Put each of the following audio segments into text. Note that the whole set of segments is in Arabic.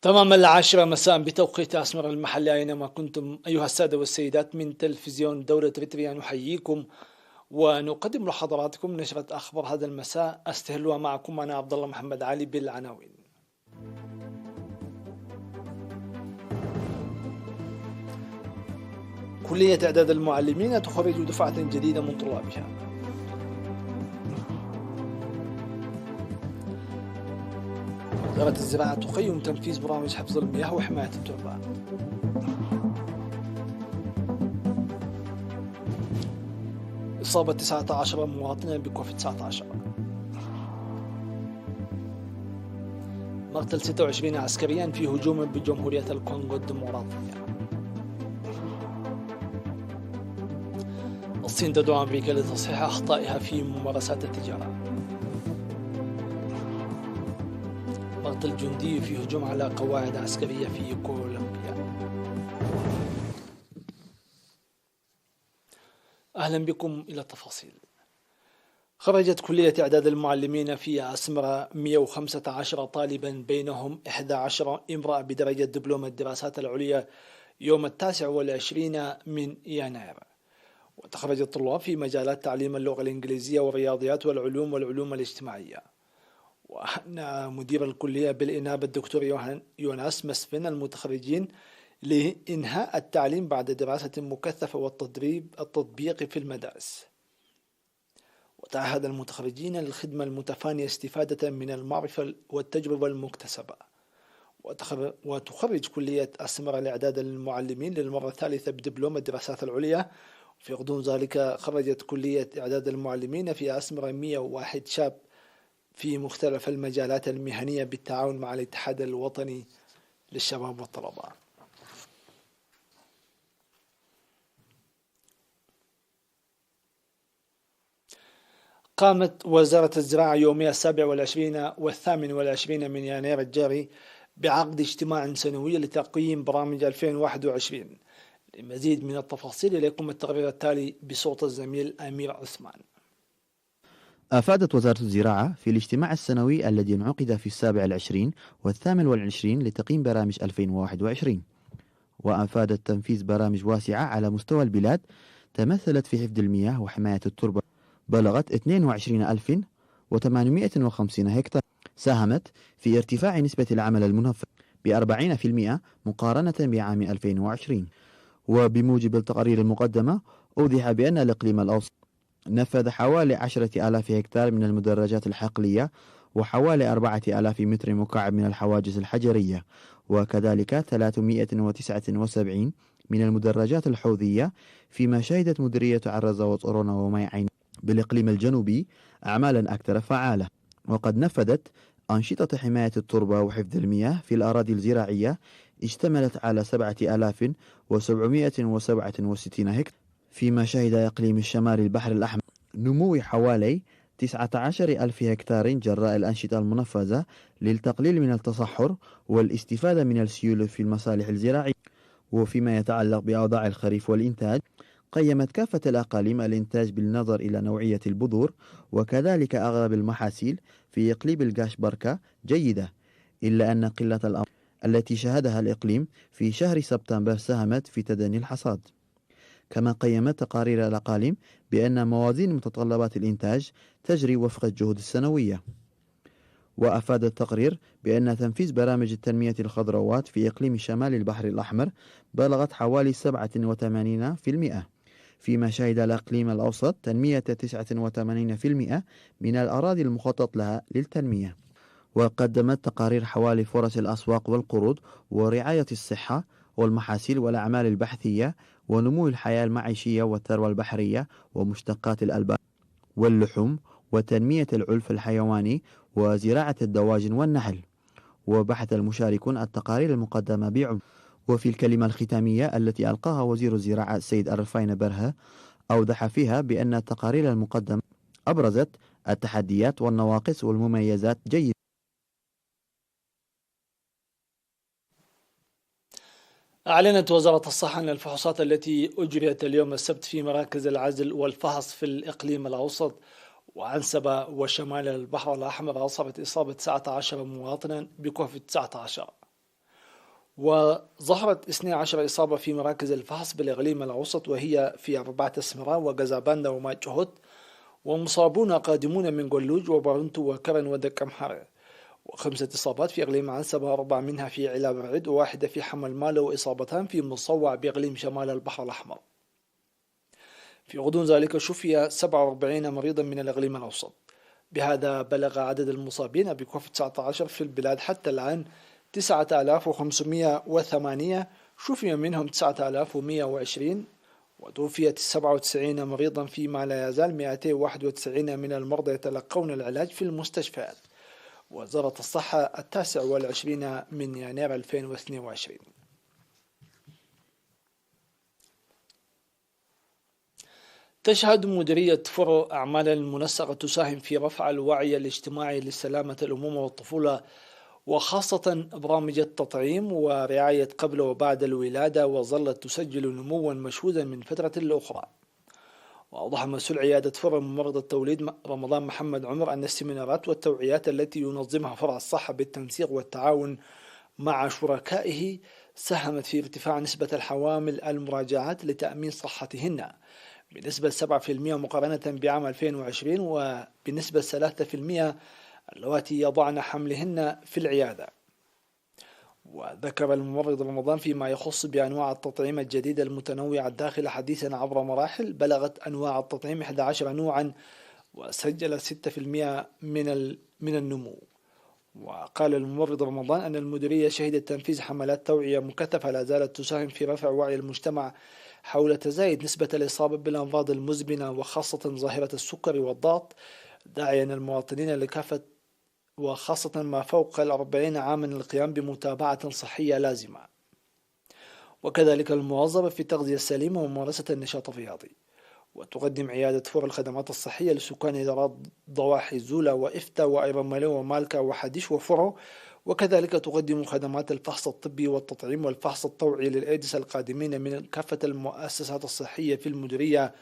تمام 10 مساء بتوقيت أسمر المحلي أينما كنتم أيها السادة والسيدات من تلفزيون دولة إريتريا نحييكم ونقدم لحضراتكم نشرة أخبار هذا المساء أستهلها معكم أنا عبد الله محمد علي بالعناوين. كلية إعداد المعلمين تخرج دفعة جديدة من طلابها. وزارة الزراعة تقيم تنفيذ برامج حفظ المياه وحماية التربة. إصابة 19 مواطنا بكوفيد 19. مقتل 26 عسكريا في هجوم بجمهورية الكونغو الديمقراطية. الصين تدعو أمريكا لتصحيح أخطائها في ممارسات التجارة. مقتل جندي في هجوم على قواعد عسكرية في كولومبيا. أهلا بكم إلى التفاصيل. خرجت كلية إعداد المعلمين في أسمرة 115 طالبا بينهم 11 امرأة بدرجة دبلوم الدراسات العليا يوم 29 من يناير. وتخرج الطلاب في مجالات تعليم اللغة الإنجليزية والرياضيات والعلوم الاجتماعية. وأن مدير الكلية بالإنابة الدكتور يوناس مسفن المتخرجين لإنهاء التعليم بعد دراسة مكثفة والتدريب التطبيقي في المدارس. وتعهد المتخرجين للخدمة المتفانية استفادة من المعرفة والتجربة المكتسبة. وتخرج كلية أسمرة لإعداد المعلمين للمرة الثالثة بدبلوم الدراسات العليا. في غضون ذلك خرجت كلية إعداد المعلمين في أسمرة 101 شاب في مختلف المجالات المهنية بالتعاون مع الاتحاد الوطني للشباب والطلبة. قامت وزارة الزراعة يومي 27 و28 من يناير الجاري بعقد اجتماع سنوي لتقييم برامج 2021. لمزيد من التفاصيل إليكم التقرير التالي بصوت الزميل أمير عثمان. أفادت وزارة الزراعة في الاجتماع السنوي الذي انعقد في 27 و28 لتقييم برامج 2021، وأفادت تنفيذ برامج واسعة على مستوى البلاد تمثلت في حفظ المياه وحماية التربة بلغت 22,850 هكتار، ساهمت في ارتفاع نسبة العمل المنفذ ب40% مقارنة بعام 2020. وبموجب التقارير المقدمة أوضح بأن الإقليم الأوسط نفذ حوالي 10,000 هكتار من المدرجات الحقلية وحوالي 4,000 متر مكعب من الحواجز الحجرية، وكذلك 379 من المدرجات الحوضية، فيما شهدت مديرية عرزة وطرونا ومي عين بالإقليم الجنوبي أعمالا أكثر فعالة. وقد نفذت أنشطة حماية التربة وحفظ المياه في الأراضي الزراعية اشتملت على 7,767 هكتار، فيما شهد إقليم الشمال البحر الأحمر نمو حوالي 19,000 هكتار جراء الأنشطة المنفذة للتقليل من التصحر والاستفادة من السيول في المصالح الزراعية. وفيما يتعلق بأوضاع الخريف والإنتاج، قيمت كافة الأقاليم الإنتاج بالنظر إلى نوعية البذور وكذلك أغلب المحاصيل في إقليم القاش بركة جيدة، إلا أن قلة الأمطار التي شهدها الإقليم في شهر سبتمبر ساهمت في تدني الحصاد. كما قيمت تقارير الأقاليم بأن موازين متطلبات الإنتاج تجري وفق الجهود السنوية. وأفاد التقرير بأن تنفيذ برامج التنمية الخضروات في إقليم شمال البحر الأحمر بلغت حوالي 87%، فيما شهد الإقليم الأوسط تنمية 89% من الأراضي المخطط لها للتنمية. وقدمت تقارير حوالي فرص الأسواق والقروض ورعاية الصحة والمحاصيل والأعمال البحثية ونمو الحياة المعيشية والثروة البحرية ومشتقات الألبان واللحوم وتنمية العلف الحيواني وزراعة الدواجن والنحل. وبحث المشاركون التقارير المقدمة بعمق. وفي الكلمة الختامية التي ألقاها وزير الزراعة السيد الرفاين برهة أوضح فيها بأن التقارير المقدمة أبرزت التحديات والنواقص والمميزات جيدة. أعلنت وزارة الصحة أن الفحوصات التي أجريت اليوم السبت في مراكز العزل والفحص في الإقليم الأوسط وعنسبة وشمال البحر الأحمر أصابت إصابة 19 مواطنا بكوفيد 19. وظهرت 12 إصابة في مراكز الفحص بالإقليم الأوسط، وهي في 4 أسمرة وغزاباندا وماجهوت، ومصابون قادمون من قلوج وبارنتو وكرن ودكمحرة، و5 إصابات في إقليم عنسبة، 4 منها في علاب الرعد، و1 في حمل مالة، وإصابتان في مصوع بإقليم شمال البحر الأحمر. في غضون ذلك شفي 47 مريضا من الإقليم الأوسط. بهذا بلغ عدد المصابين بكوفيد-19 في البلاد حتى الآن 9508، شفي منهم 9120، وتوفيت 97 مريضا، فيما لا يزال 291 من المرضى يتلقون العلاج في المستشفيات. وزارة الصحة 29 من يناير 2022. تشهد مديرية فرع أعمال المنسقة تساهم في رفع الوعي الاجتماعي لسلامة الأمومة والطفولة، وخاصة برامج التطعيم ورعاية قبل وبعد الولادة، وظلت تسجل نموا مشهودا من فترة لأخرى. وأوضح مسؤول عيادة فرع ممرض التوليد رمضان محمد عمر أن السيمينارات والتوعيات التي ينظمها فرع الصحة بالتنسيق والتعاون مع شركائه ساهمت في ارتفاع نسبة الحوامل المراجعات لتأمين صحتهن بنسبة 7% مقارنة بعام 2020، وبنسبة 3% اللواتي يضعن حملهن في العيادة. وذكر الممرض رمضان فيما يخص بأنواع التطعيم الجديدة المتنوعة الداخلة حديثا عبر مراحل، بلغت أنواع التطعيم 11 نوعا، وسجل 6% من النمو. وقال الممرض رمضان أن المديرية شهدت تنفيذ حملات توعية مكثفة لا زالت تساهم في رفع وعي المجتمع حول تزايد نسبة الإصابة بالأمراض المزمنة، وخاصة ظاهرة السكري والضغط، داعيا المواطنين لكافة وخاصة ما فوق 40 عاما القيام بمتابعة صحية لازمة، وكذلك المواظبة في التغذية السليمة وممارسة النشاط الرياضي. وتقدم عيادة فور الخدمات الصحية لسكان إدارات ضواحي زولا وإفتا وأيرمالو ومالكا وحديش وفرو، وكذلك تقدم خدمات الفحص الطبي والتطعيم والفحص الطوعي للأيدس القادمين من كافة المؤسسات الصحية في المديرية،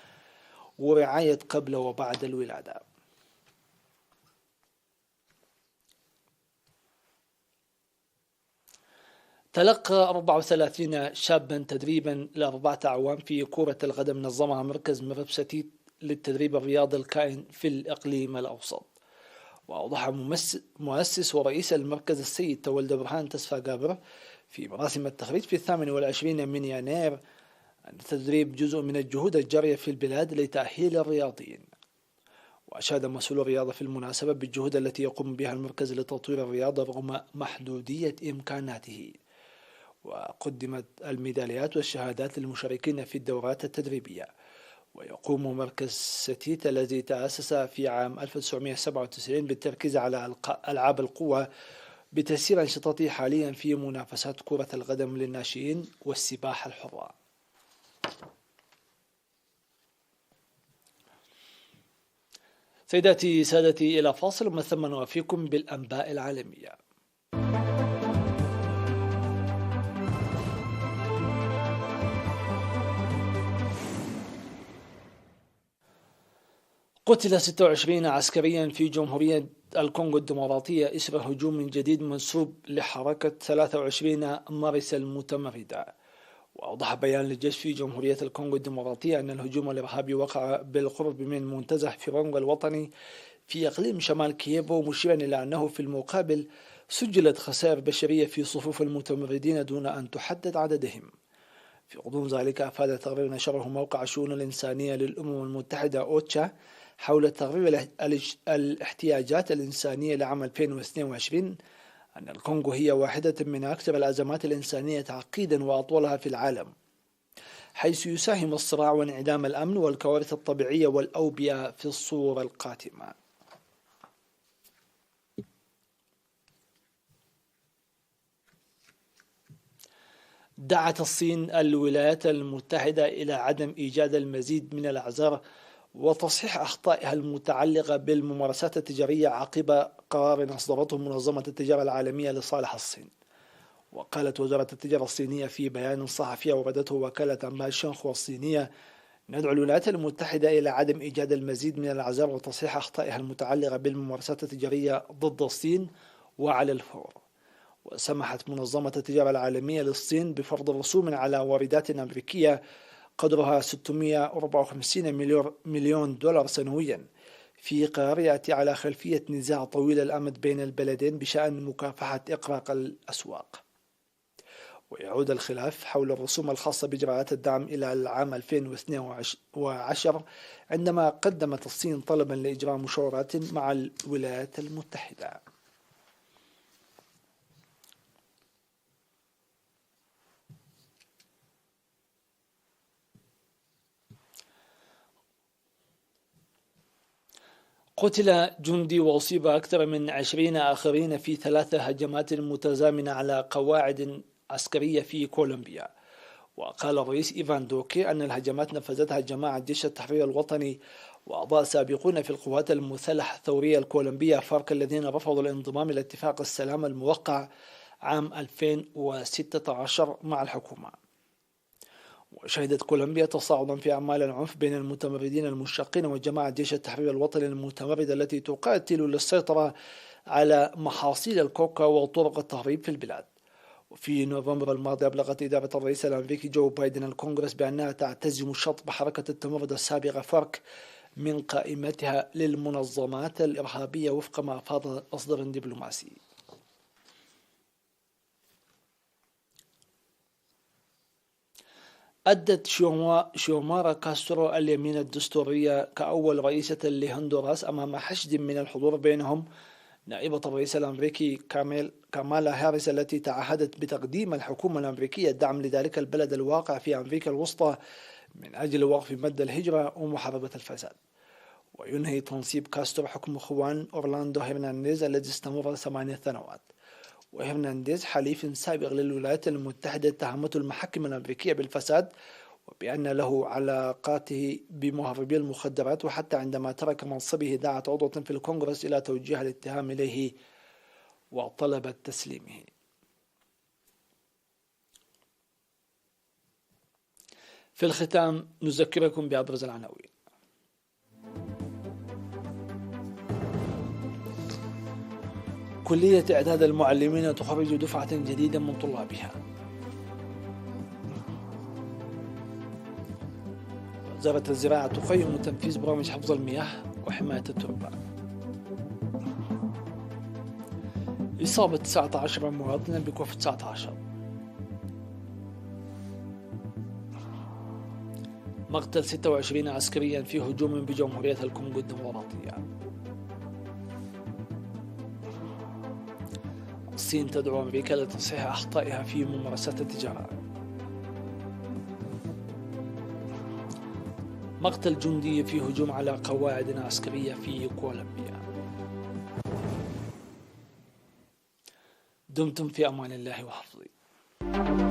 ورعاية قبل وبعد الولادة. تلقى 34 شابا تدريبا ل4 أعوام في كرة القدم نظمها مركز مربستيت للتدريب الرياضي الكائن في الإقليم الأوسط. وأوضح مؤسس ورئيس المركز السيد تولد برهان تسفى قابر في مراسم التخريج في 28 من يناير أن التدريب جزء من الجهود الجارية في البلاد لتأهيل الرياضيين. وأشاد مسؤول الرياضة في المناسبة بالجهود التي يقوم بها المركز لتطوير الرياضة رغم محدودية إمكاناته. وقدمت الميداليات والشهادات للمشاركين في الدورات التدريبية. ويقوم مركز ستيت الذي تأسس في عام 1997 بالتركيز على ألعاب القوة بتسيير أنشطته حاليا في منافسات كرة القدم للناشئين والسباحة الحرة. سيداتي سادتي، إلى فاصل ومن ثم نوافيكم بالأنباء العالمية. قتل 26 عسكريا في جمهورية الكونغو الديمقراطية إثر هجوم جديد منسوب لحركة 23 مارس المتمردة. وأوضح بيان للجيش في جمهورية الكونغو الديمقراطية أن الهجوم الإرهابي وقع بالقرب من منتزه فيرونغ الوطني في إقليم شمال كييفو، مشيرا إلى أنه في المقابل سجلت خسائر بشرية في صفوف المتمردين دون أن تحدد عددهم. في غضون ذلك أفاد تقرير نشره موقع الشؤون الإنسانية للأمم المتحدة أوتشا حول تقرير الاحتياجات الإنسانية لعام 2022 أن الكونغو هي واحدة من أكثر الأزمات الإنسانية تعقيدا وأطولها في العالم، حيث يساهم الصراع وانعدام الأمن والكوارث الطبيعية والأوبئة في الصورة القاتمة. دعت الصين الولايات المتحدة إلى عدم إيجاد المزيد من الأعذار وتصحيح أخطائها المتعلقة بالممارسات التجارية عقب قرار أصدرته منظمة التجارة العالمية لصالح الصين. وقالت وزارة التجارة الصينية في بيان صحفي أوردته وكالة أنباء شنخوا الصينية: ندعو الولايات المتحدة إلى عدم إيجاد المزيد من الأعذار وتصحيح أخطائها المتعلقة بالممارسات التجارية ضد الصين وعلى الفور. وسمحت منظمة التجارة العالمية للصين بفرض رسوم على واردات أمريكية قدرها 654 مليون دولار سنويا، في قرار يأتي على خلفية نزاع طويل الأمد بين البلدين بشأن مكافحة إغراق الأسواق. ويعود الخلاف حول الرسوم الخاصة بإجراءات الدعم إلى العام 2012 عندما قدمت الصين طلبا لإجراء مشاورات مع الولايات المتحدة. قتل جندي وأصيب أكثر من 20 آخرين في 3 هجمات متزامنة على قواعد عسكرية في كولومبيا. وقال الرئيس إيفان دوكي أن الهجمات نفذتها جماعة جيش التحرير الوطني وأعضاء سابقون في القوات المسلحة الثورية الكولومبية فارك الذين رفضوا الانضمام إلى اتفاق السلام الموقع عام 2016 مع الحكومة. وشهدت كولومبيا تصاعدا في أعمال العنف بين المتمردين المشتقين وجماعة جيش التحرير الوطني المتمردة التي تقاتل للسيطرة على محاصيل الكوكا وطرق التهريب في البلاد. وفي نوفمبر الماضي أبلغت إدارة الرئيس الأمريكي جو بايدن الكونغرس بأنها تعتزم شطب حركة التمرد السابقة فارك من قائمتها للمنظمات الإرهابية وفق ما أفاد مصدر دبلوماسي. أدت شيومارا كاسترو اليمين الدستورية كأول رئيسة لهندوراس أمام حشد من الحضور بينهم نائبة الرئيس الأمريكي كامالا هاريس التي تعهدت بتقديم الحكومة الأمريكية الدعم لذلك البلد الواقع في أمريكا الوسطى من أجل وقف مد الهجرة ومحاربة الفساد. وينهي تنصيب كاسترو حكم خوان أورلاندو هرنانديز الذي استمر 8 سنوات. وهرنانديز حليف سابق للولايات المتحدة اتهمته المحاكم الأمريكية بالفساد وبأن له علاقاته بمهربي المخدرات، وحتى عندما ترك منصبه دعت عضوة في الكونغرس إلى توجيه الاتهام إليه وطلبت تسليمه. في الختام نذكركم بأبرز العناوين. كلية إعداد المعلمين تخرج دفعة جديدة من طلابها. وزارة الزراعة تقيم تنفيذ برامج حفظ المياه وحماية التربة. إصابة 19 مواطنا بكوفيد 19. مقتل 26 عسكريا في هجوم بجمهورية الكونغو الديمقراطية. الصين تدعو أمريكا لتصحيح أخطائها في ممارسات التجارة. مقتل جندي في هجوم على قواعد عسكرية في كولومبيا. دمتم في أمان الله وحفظه.